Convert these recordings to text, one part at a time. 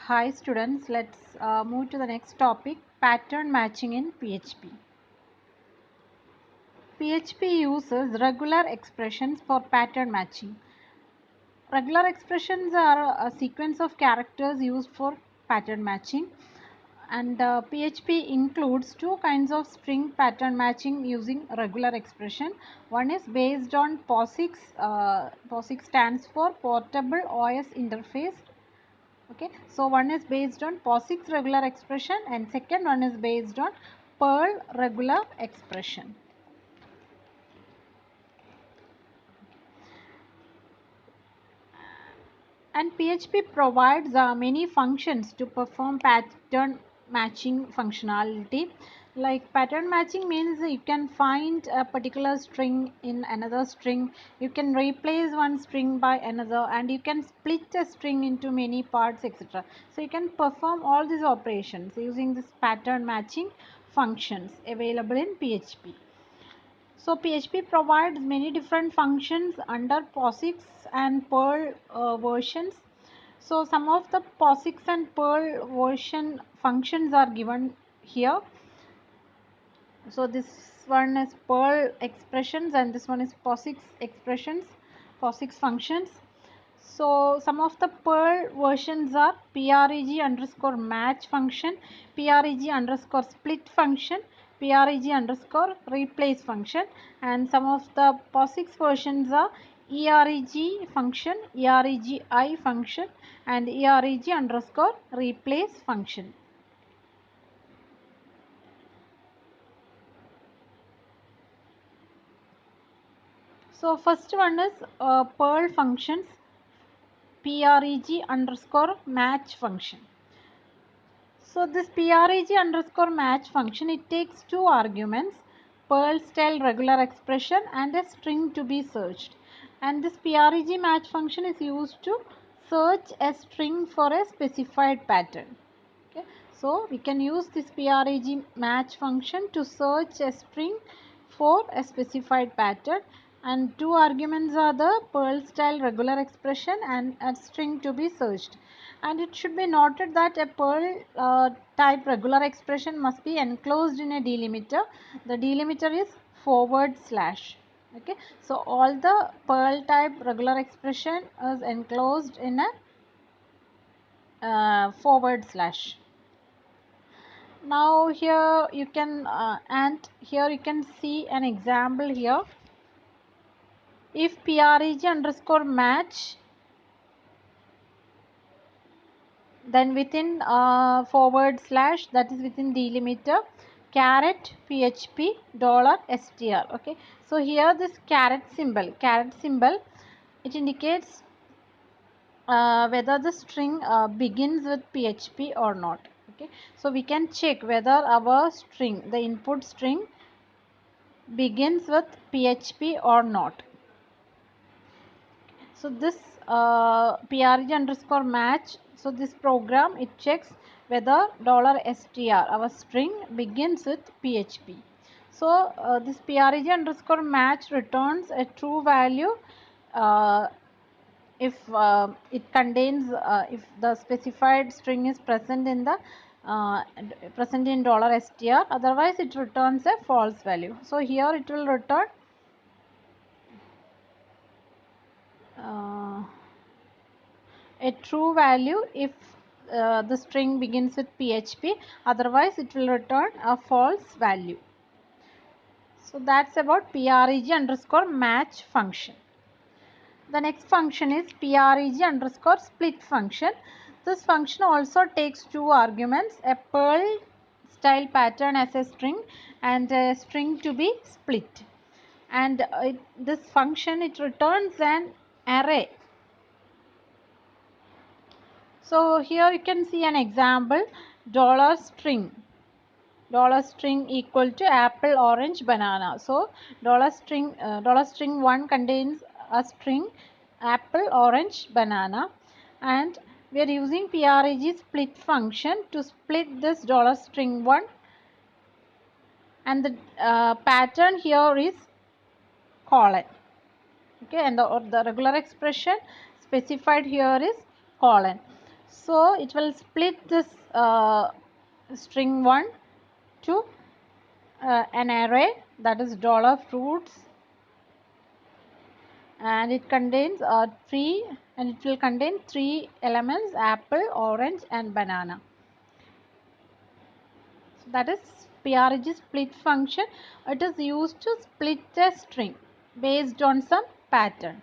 Hi students, let's move to the next topic, pattern matching in PHP. PHP uses regular expressions for pattern matching. Regular expressions are a sequence of characters used for pattern matching, and PHP includes two kinds of string pattern matching using regular expression. One is based on POSIX. POSIX stands for Portable OS Interface. Okay, so one is based on POSIX regular expression and second one is based on Perl regular expression. And PHP provides many functions to perform pattern matching functionality. Like pattern matching means you can find a particular string in another string, you can replace one string by another, and you can split a string into many parts, etc. So you can perform all these operations using this pattern matching functions available in PHP. So PHP provides many different functions under POSIX and Perl versions. So some of the POSIX and Perl version functions are given here. So this one is Perl expressions and this one is POSIX expressions, POSIX functions. So some of the Perl versions are preg underscore match function, preg underscore split function, preg underscore replace function, and some of the POSIX versions are erg function, ergi function, and erg underscore replace function. So first one is Perl functions, preg underscore match function. So this preg underscore match function, it takes two arguments, Perl style regular expression and a string to be searched. And this preg match function is used to search a string for a specified pattern. Okay. So we can use this preg match function to search a string for a specified pattern, and two arguments are the Perl style regular expression and a string to be searched. And it should be noted that a Perl type regular expression must be enclosed in a delimiter. The delimiter is /. Okay, so all the Perl type regular expression is enclosed in a /. Now here you can and here you can see an example here. If preg underscore match, then within /, that is within delimiter, caret php $str. Okay, so here this caret symbol, it indicates whether the string begins with php or not. Okay, so we can check whether our string, the input string, begins with php or not. So this preg underscore match, so this program, it checks whether $str, our string, begins with php. So this preg underscore match returns a true value if it contains if the specified string is present in the present in $str, otherwise it returns a false value. So here it will return a true value if the string begins with php, otherwise it will return a false value. So that's about preg underscore match function. The next function is preg underscore split function. This function also takes two arguments, a Perl style pattern as a string and a string to be split. And this function, it returns an array. So here you can see an example, $string equal to apple, orange, banana. So $string 1 contains a string apple, orange, banana, and we are using preg split function to split this $string 1, and the pattern here is colon. Okay, and the regular expression specified here is colon. So it will split this string 1 to an array, that is $fruits, and it contains three, and it will contain three elements: apple, orange, and banana. So that is PREG split function. It is used to split a string based on some pattern.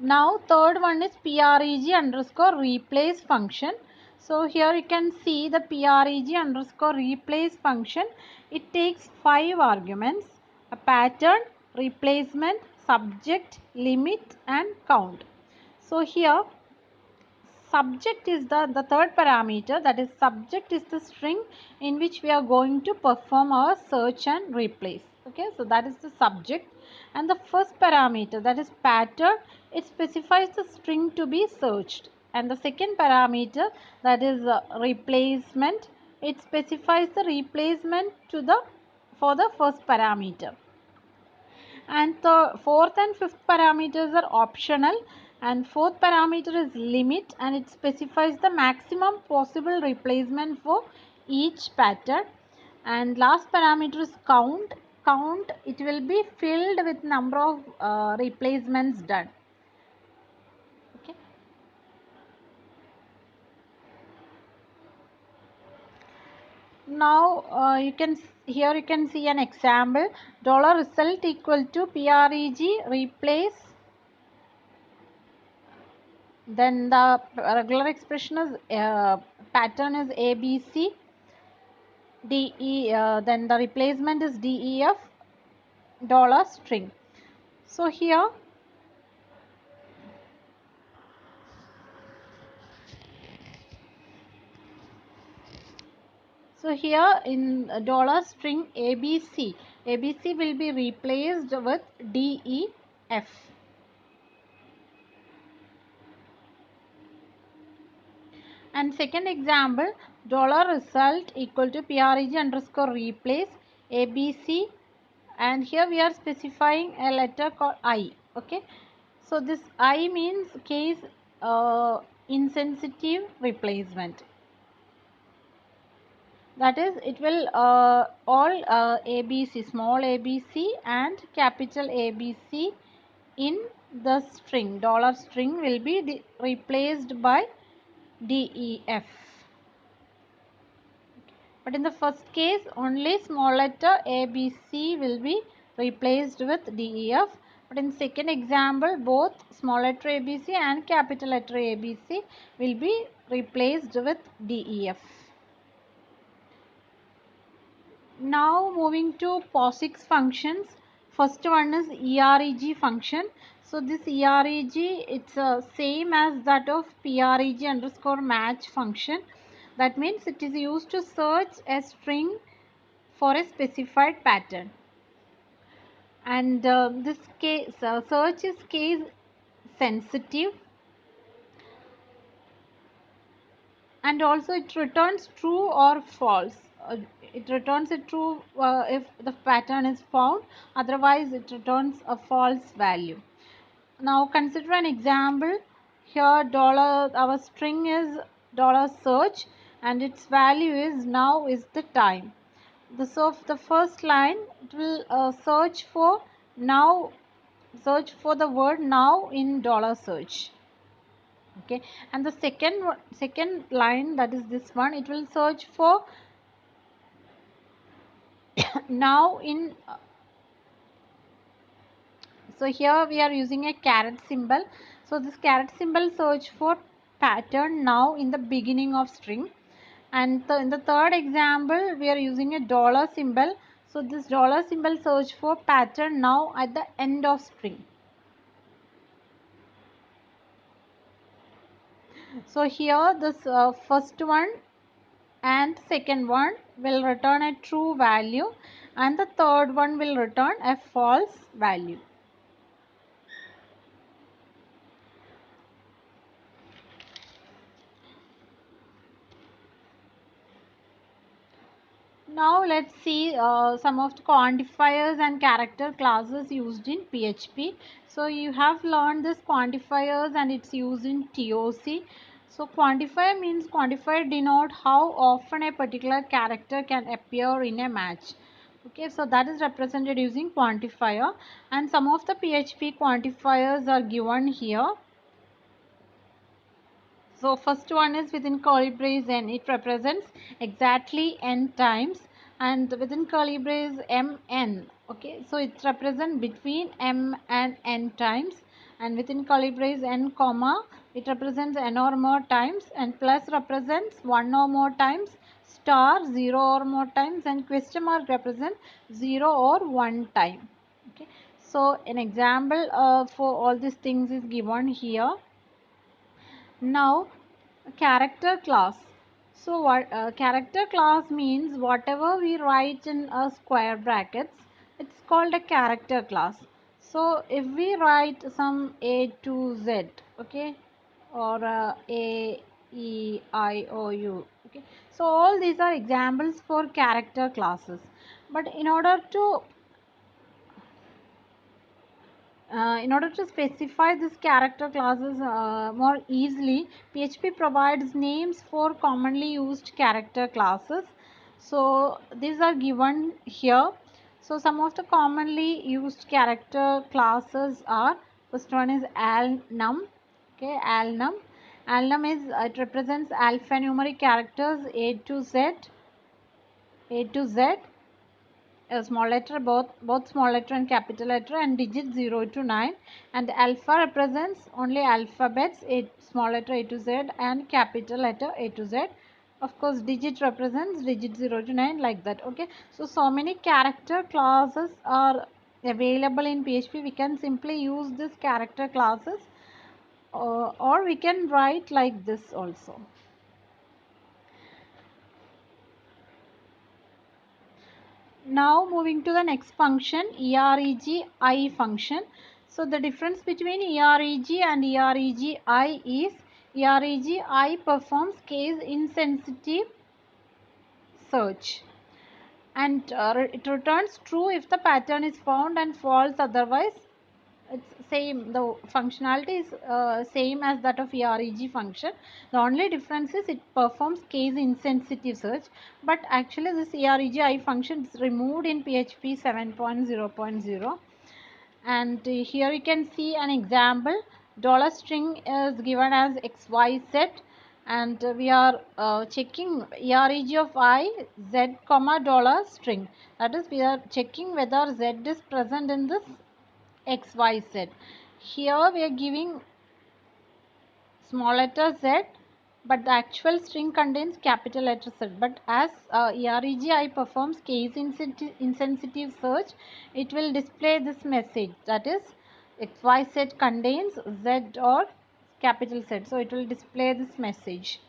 Now third one is PREG underscore replace function. So here you can see the PREG underscore replace function. It takes 5 arguments: a pattern, replacement, subject, limit, and count. So here subject is the third parameter, that is subject is the string in which we are going to perform our search and replace. Okay, so that is the subject. And the first parameter, that is pattern, it specifies the string to be searched. And the second parameter, that is replacement, it specifies the replacement to the for the first parameter. And the fourth and fifth parameters are optional, and fourth parameter is limit, and it specifies the maximum possible replacement for each pattern. And last parameter is count. Count, it will be filled with number of replacements done. Okay. Now you can here you can see an example: $result equal to PREG replace, then the regular expression is pattern is ABC, DE, then the replacement is DEF $string. So here in $string ABC, ABC will be replaced with DEF. And second example, $result equal to PREG underscore replace ABC, and here we are specifying a letter called I. Okay, so this I means case insensitive replacement. That is, it will all ABC, small ABC and capital ABC in the string, $string will be replaced by DEF. But in the first case, only small letter ABC will be replaced with DEF. But in second example, both small letter ABC and capital letter ABC will be replaced with DEF. Now moving to POSIX functions. First one is EREG function. So this EREG, it's same as that of PREG underscore match function. That means it is used to search a string for a specified pattern. And this case search is case sensitive, and also it returns true or false. It returns a true if the pattern is found, otherwise it returns a false value. Now consider an example. Here our string is $search, and its value is now is the time. So the first line, it will search for the word now in $search. Okay, and the second line, that is this one, it will search for now in so here we are using a caret symbol. So this caret symbol search for pattern now in the beginning of string. And in the third example, we are using a dollar symbol. So this dollar symbol search for pattern now at the end of string. So here this first one and second one will return a true value, and the third one will return a false value. Now let's see some of the quantifiers and character classes used in PHP. So you have learned this quantifiers and its use in TOC. So quantifier means quantifier denote how often a particular character can appear in a match. Okay, so that is represented using quantifier, and some of the PHP quantifiers are given here. So first one is within curly brace n, it represents exactly n times, and within curly brace mn. Okay, so it represents between m and n times, and within curly brace n comma it represents n or more times, and plus represents one or more times, star 0 or more times, and question mark represents 0 or 1 time. Okay, so an example for all these things is given here. Now character class. So what character class means, whatever we write in a square brackets, it's called a character class. So if we write some A to Z, okay, or A, E, I, O, U, okay, so all these are examples for character classes. But in order to specify this character classes more easily, PHP provides names for commonly used character classes. So these are given here. So some of the commonly used character classes are, first one is alnum. Okay, alnum. Alnum is, it represents alphanumeric characters A to Z, a small letter, both small letter and capital letter, and digits 0 to 9, and alpha represents only alphabets, small letter A to Z and capital letter A to Z. Of course digit represents digit 0 to 9, like that. Okay, so many character classes are available in PHP. We can simply use this character classes, or we can write like this also. Now moving to the next function, EREGI function. So the difference between EREG and EREGI is, EREGI performs case insensitive search, and it returns true if the pattern is found and false otherwise. It's same, the functionality is same as that of EREG function. The only difference is it performs case insensitive search, but actually this EREGI function is removed in PHP 7.0.0. and here you can see an example. Dollar string is given as XYZ, and we are checking EREG of I, Z comma dollar string. That is, we are checking whether Z is present in this XYZ. Here we are giving small letter Z, but the actual string contains capital letter Z. But as EREGI performs case insensitive search, it will display this message, that is XYZ contains Z or capital Z. So it will display this message.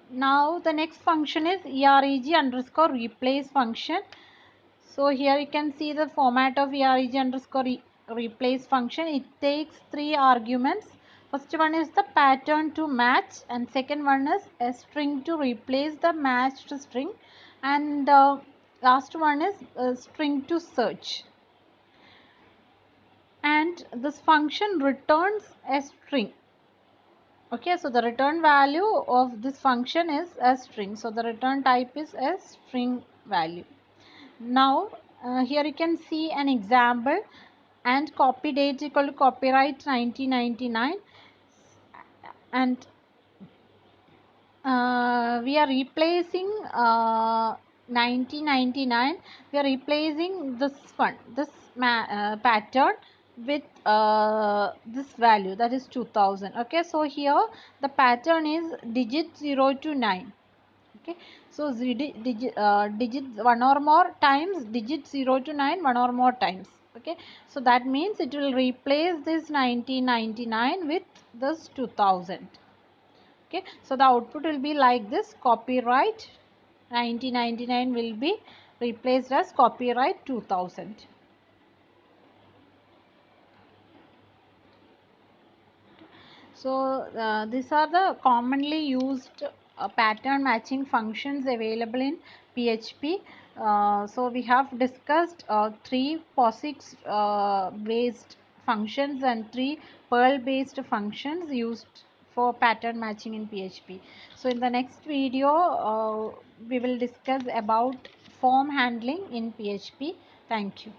Now the next function is EREG underscore replace function. So here you can see the format of EREG underscore replace function. It takes 3 arguments. First one is the pattern to match, and second one is a string to replace the matched string, and last one is a string to search. And this function returns a string. Okay, so the return value of this function is a string. So the return type is a string value. Now here you can see an example, and copy date equal to copyright 1999, and we are replacing 1999, we are replacing this one, this pattern with this value, that is 2000. Okay, so here the pattern is digit 0 to 9. Okay, so digit 1 or more times, digit 0 to 9 1 or more times. Okay, so that means it will replace this 1999 with this 2000. Okay, so the output will be like this: copyright 1999 will be replaced as copyright 2000. So these are the commonly used pattern matching functions available in PHP. So we have discussed 3 POSIX based functions and 3 Perl based functions used for pattern matching in PHP. So in the next video, we will discuss about form handling in PHP. Thank you.